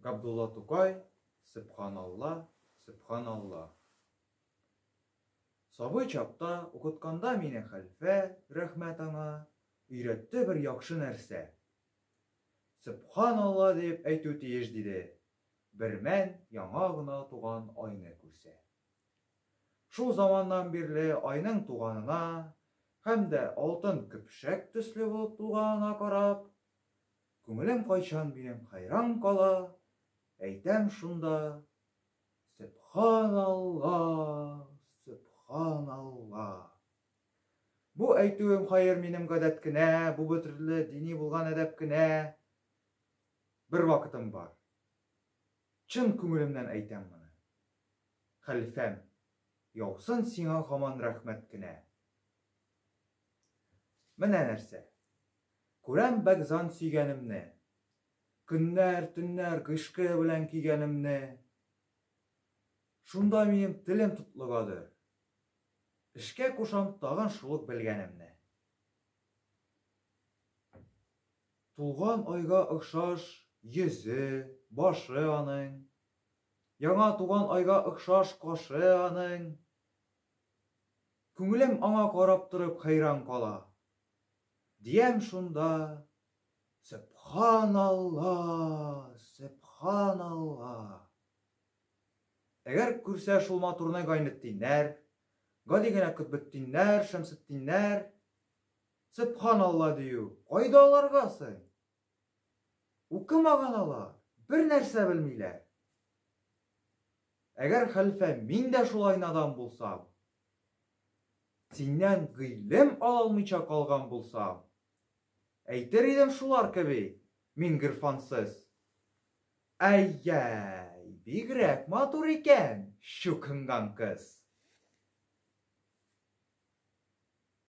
Габдулла Тукай, Сөбханалла, Сөбханалла. Сабый чакта укытканда мине хәлфә, рәхмәт аңа, өйрәтте бер яхшы нәрсә. Сөбханалла дип әйтү тиеш диде. Бермән яңа гына туган айны күрсә. Шул заманнан бирле айның туганына һәм дә алтын көпшәк төсле булып туганына карап, күңелем кайчан минем хайран кала, әйтәм шунда: Сөбханалла, Сөбханалла. Бу әйтүем хәер минем гадәт кенә, бу бөтенләй дини булган әдәп кенә. Бер вакытым бар. Чын күңелемнән әйтәм моны. Хәлфәм, яусын сиңа һаман рәхмәт кенә. Менә нәрсә. Күрәм бәгъзан сөйгәнемне, көннәр, төннәр кышкы белән кигәнемне. Шунда минем телем тутлыгадыр. Эшкә кушам тагын шулык белгәнемне. Тулган айга охшаш йөзе, башы аның. Яңа туган айга охшаш кашы аның. Күңелем аңа карап торып хайран кала. Диям шунда: Сөбханалла, Сөбханалла. Әгәр күрсә шул матурны Гайнетдиннәр, гади генә Котбетдиннәр, Шәмсетдиннәр, Сөбханалла дию кайда аларга соң? Укымаган алар, бер нәрсә белмиләр. Әгәр хәлфә мин дә шулай надан булсам, синнән гыйлем алалмыйча калган булсам, әйтер идем шулар кеби, мин гырфансыз. Әйяй, бигрәк матур икән, чукынган кыз.